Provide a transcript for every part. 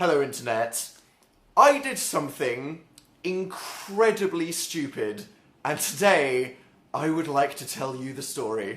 Hello, Internet. I did something incredibly stupid, and today I would like to tell you the story.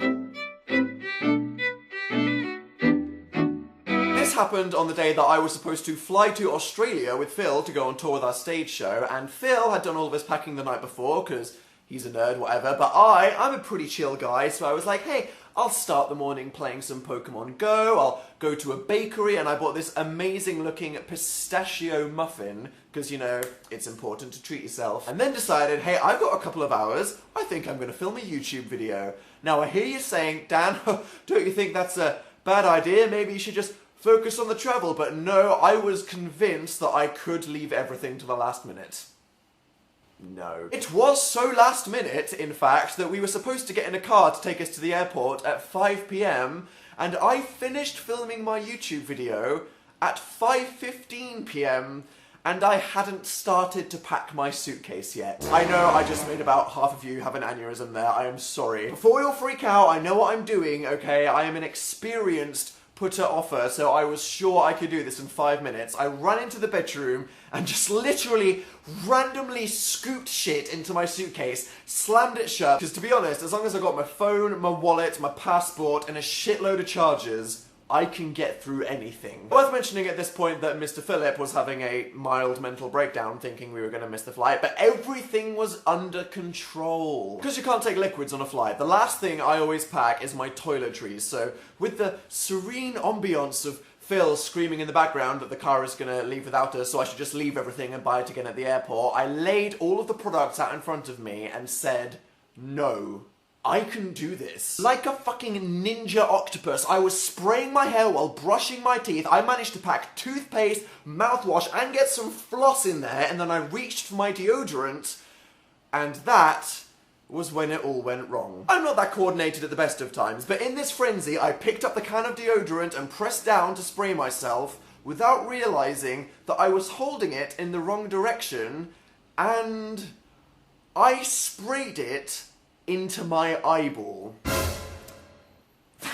This happened on the day that I was supposed to fly to Australia with Phil to go on tour with our stage show, and Phil had done all of his packing the night before, because he's a nerd, whatever, but I'm a pretty chill guy, so I was like, hey, I'll start the morning playing some Pokemon Go, I'll go to a bakery, and I bought this amazing looking pistachio muffin, because, you know, it's important to treat yourself, and then decided, hey, I've got a couple of hours, I think I'm going to film a YouTube video. Now, I hear you saying, Dan, don't you think that's a bad idea? Maybe you should just focus on the travel, but no, I was convinced that I could leave everything to the last minute. No. It was so last minute, in fact, that we were supposed to get in a car to take us to the airport at 5 PM, and I finished filming my YouTube video at 5:15 PM, and I hadn't started to pack my suitcase yet. I know I just made about half of you have an aneurysm there, I am sorry. Before you all freak out, I know what I'm doing, okay? I am an experienced putter-offer, so I was sure I could do this in 5 minutes. I ran into the bedroom and just literally randomly scooped shit into my suitcase, slammed it shut, because to be honest, as long as I got my phone, my wallet, my passport, and a shitload of chargers, I can get through anything. Worth mentioning at this point that Mr. Philip was having a mild mental breakdown thinking we were going to miss the flight, but everything was under control. Because you can't take liquids on a flight, the last thing I always pack is my toiletries, so with the serene ambiance of Phil screaming in the background that the car is going to leave without us, so I should just leave everything and buy it again at the airport, I laid all of the products out in front of me and said, no. I can do this. Like a fucking ninja octopus, I was spraying my hair while brushing my teeth. I managed to pack toothpaste, mouthwash, and get some floss in there, and then I reached for my deodorant, and that was when it all went wrong. I'm not that coordinated at the best of times, but in this frenzy, I picked up the can of deodorant and pressed down to spray myself without realizing that I was holding it in the wrong direction, and I sprayed it into my eyeball.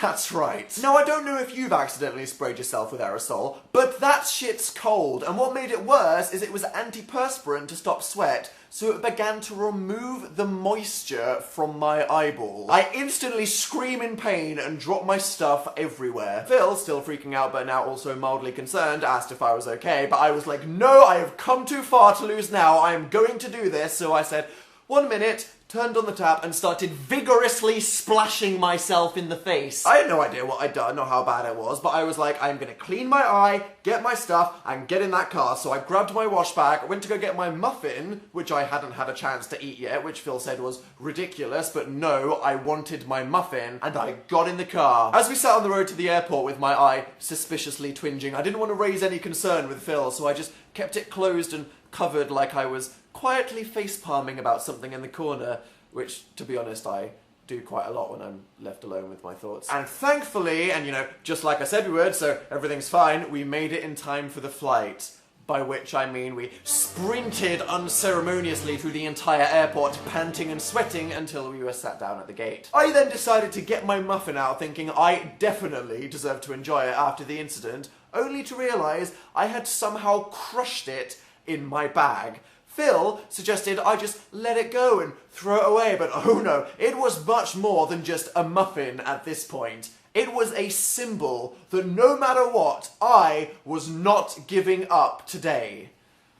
That's right. Now, I don't know if you've accidentally sprayed yourself with aerosol, but that shit's cold, and what made it worse is it was antiperspirant to stop sweat, so it began to remove the moisture from my eyeball. I instantly scream in pain and drop my stuff everywhere. Phil, still freaking out but now also mildly concerned, asked if I was okay, but I was like, no, I have come too far to lose now, I am going to do this, so I said, 1 minute, turned on the tap and started vigorously splashing myself in the face. I had no idea what I'd done or how bad it was, but I was like, I'm gonna clean my eye, get my stuff, and get in that car. So I grabbed my wash bag, went to go get my muffin, which I hadn't had a chance to eat yet, which Phil said was ridiculous, but no, I wanted my muffin, and I got in the car. As we sat on the road to the airport with my eye suspiciously twinging, I didn't want to raise any concern with Phil, so I just kept it closed and covered like I was quietly face-palming about something in the corner, which, to be honest, I do quite a lot when I'm left alone with my thoughts. And thankfully, and you know, just like I said we would, so everything's fine, we made it in time for the flight. By which I mean we sprinted unceremoniously through the entire airport, panting and sweating until we were sat down at the gate. I then decided to get my muffin out, thinking I definitely deserve to enjoy it after the incident, only to realise I had somehow crushed it in my bag. Phil suggested I just let it go and throw it away, but oh no, it was much more than just a muffin at this point. It was a symbol that no matter what, I was not giving up today.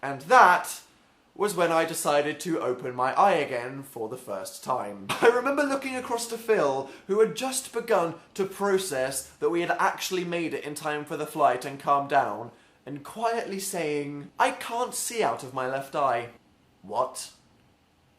And that was when I decided to open my eye again for the first time. I remember looking across to Phil, who had just begun to process that we had actually made it in time for the flight and calmed down, and quietly saying, I can't see out of my left eye. What?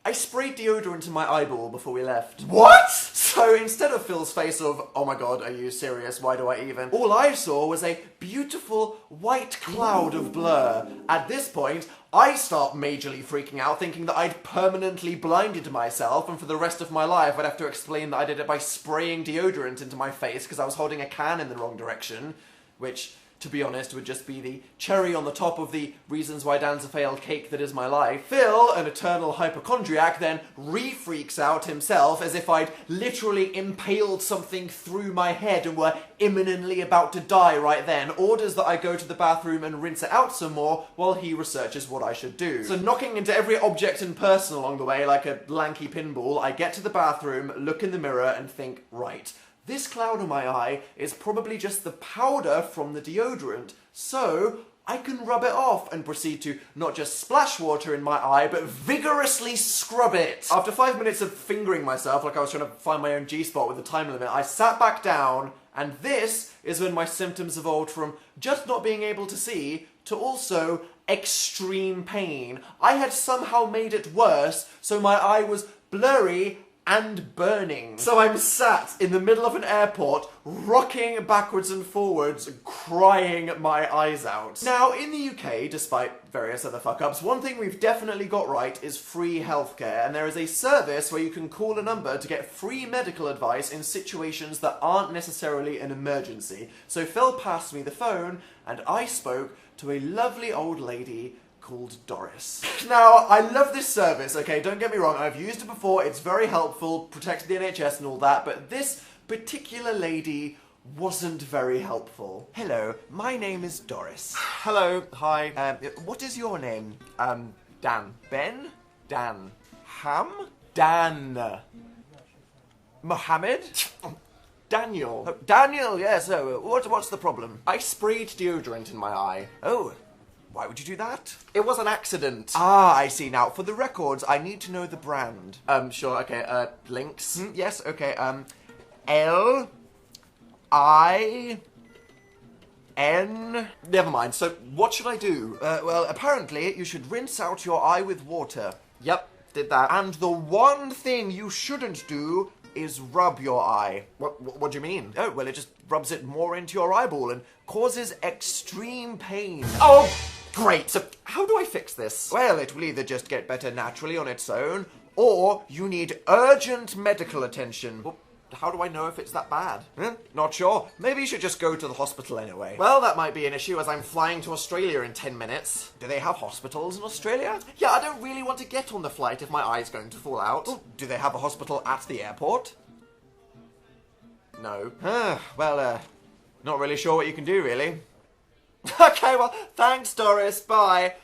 I sprayed deodorant in my eyeball before we left. What? So instead of Phil's face of, oh my god, are you serious, why do I even? All I saw was a beautiful white cloud of blur. At this point, I start majorly freaking out, thinking that I'd permanently blinded myself, and for the rest of my life I'd have to explain that I did it by spraying deodorant into my face because I was holding a can in the wrong direction, which, to be honest, would just be the cherry on the top of the reasons why Dan's a failed cake that is my life. Phil, an eternal hypochondriac, then re-freaks out himself as if I'd literally impaled something through my head and were imminently about to die right then, orders that I go to the bathroom and rinse it out some more while he researches what I should do. So knocking into every object and person along the way like a lanky pinball, I get to the bathroom, look in the mirror and think, right, this cloud on my eye is probably just the powder from the deodorant, so I can rub it off and proceed to not just splash water in my eye, but vigorously scrub it. After 5 minutes of fingering myself like I was trying to find my own G-spot with a time limit, I sat back down, and this is when my symptoms evolved from just not being able to see to also extreme pain. I had somehow made it worse, so my eye was blurry and burning. So I'm sat in the middle of an airport, rocking backwards and forwards, crying my eyes out. Now, in the UK, despite various other fuck-ups, one thing we've definitely got right is free healthcare, and there is a service where you can call a number to get free medical advice in situations that aren't necessarily an emergency. So Phil passed me the phone, and I spoke to a lovely old lady called Doris. Now, I love this service, okay, don't get me wrong, I've used it before, it's very helpful, protects the NHS and all that, but this particular lady wasn't very helpful. Hello, my name is Doris. Hello, hi. What is your name? Dan. Ben? Dan. Ham? Dan. Mohammed? Daniel. Oh, Daniel, yes, what's the problem? I sprayed deodorant in my eye. Oh. Why would you do that? It was an accident. Ah, I see. Now, for the records, I need to know the brand. Sure, okay, Lynx. Yes, okay, L-I-N... Never mind, so what should I do? Well, apparently, you should rinse out your eye with water. Yep, did that. And the one thing you shouldn't do is rub your eye. What do you mean? Oh, well, it just rubs it more into your eyeball and causes extreme pain. Oh! Great, so how do I fix this? Well, it will either just get better naturally on its own, or you need urgent medical attention. Well, how do I know if it's that bad? Not sure. Maybe you should just go to the hospital anyway. Well, that might be an issue as I'm flying to Australia in 10 minutes. Do they have hospitals in Australia? Yeah, I don't really want to get on the flight if my eye's going to fall out. Well, do they have a hospital at the airport? No. Well, not really sure what you can do, really. Okay, well, thanks, Doris. Bye.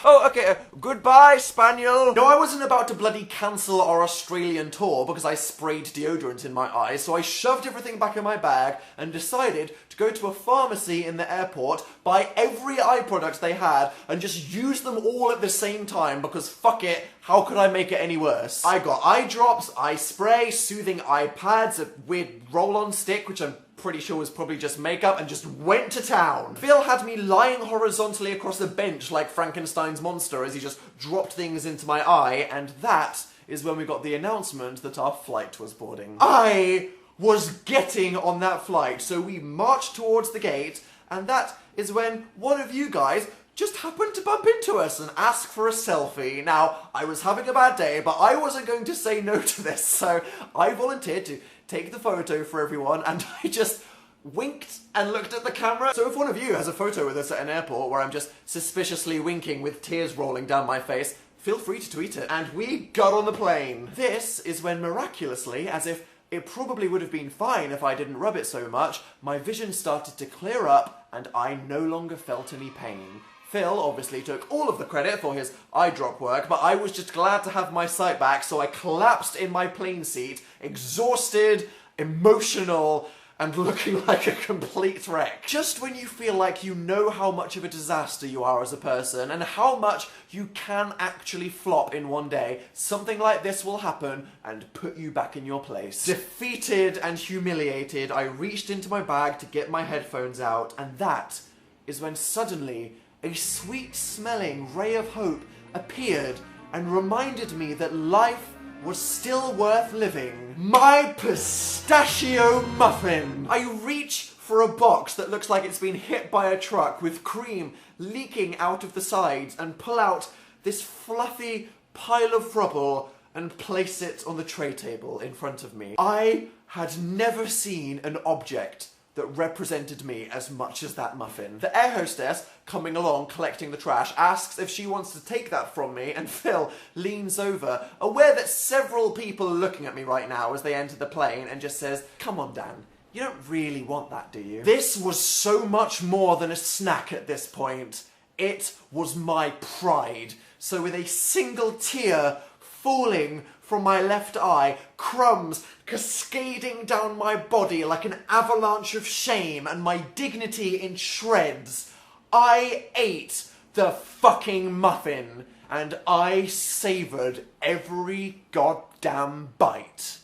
Oh, okay, goodbye, Spaniel. No, I wasn't about to bloody cancel our Australian tour because I sprayed deodorant in my eyes, so I shoved everything back in my bag and decided to go to a pharmacy in the airport, buy every eye product they had, and just use them all at the same time because fuck it, how could I make it any worse? I got eye drops, eye spray, soothing eye pads, a weird roll-on stick, which I'm pretty sure was probably just makeup, and just went to town. Phil had me lying horizontally across the bench like Frankenstein's monster as he just dropped things into my eye, and that is when we got the announcement that our flight was boarding. I was getting on that flight, so we marched towards the gate, and that is when one of you guys just happened to bump into us and ask for a selfie. Now, I was having a bad day, but I wasn't going to say no to this, so I volunteered to take the photo for everyone, and I just winked and looked at the camera. So if one of you has a photo with us at an airport where I'm just suspiciously winking with tears rolling down my face, feel free to tweet it. And we got on the plane. This is when miraculously, as if it probably would have been fine if I didn't rub it so much, my vision started to clear up and I no longer felt any pain. Phil obviously took all of the credit for his eye drop work, but I was just glad to have my sight back, so I collapsed in my plane seat, exhausted, emotional, and looking like a complete wreck. Just when you feel like you know how much of a disaster you are as a person, and how much you can actually flop in one day, something like this will happen and put you back in your place. Defeated and humiliated, I reached into my bag to get my headphones out, and that is when suddenly a sweet-smelling ray of hope appeared and reminded me that life was still worth living. My pistachio muffin! I reach for a box that looks like it's been hit by a truck with cream leaking out of the sides and pull out this fluffy pile of frubble and place it on the tray table in front of me. I had never seen an object that represented me as much as that muffin. The air hostess, coming along collecting the trash, asks if she wants to take that from me, and Phil leans over, aware that several people are looking at me right now as they enter the plane, and just says, "Come on, Dan, you don't really want that, do you?" This was so much more than a snack at this point. It was my pride. So with a single tear falling from my left eye, crumbs cascading down my body like an avalanche of shame, and my dignity in shreds, I ate the fucking muffin, and I savoured every goddamn bite.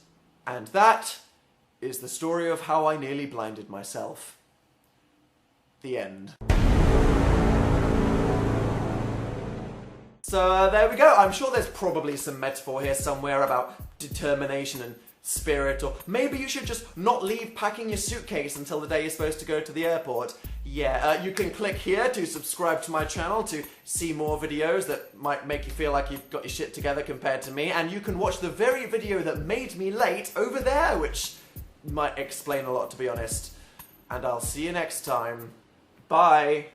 And that is the story of how I nearly blinded myself. The end. So there we go. I'm sure there's probably some metaphor here somewhere about determination and spirit, or maybe you should just not leave packing your suitcase until the day you're supposed to go to the airport. Yeah, you can click here to subscribe to my channel to see more videos that might make you feel like you've got your shit together compared to me, and you can watch the very video that made me late over there, which might explain a lot, to be honest. And I'll see you next time. Bye!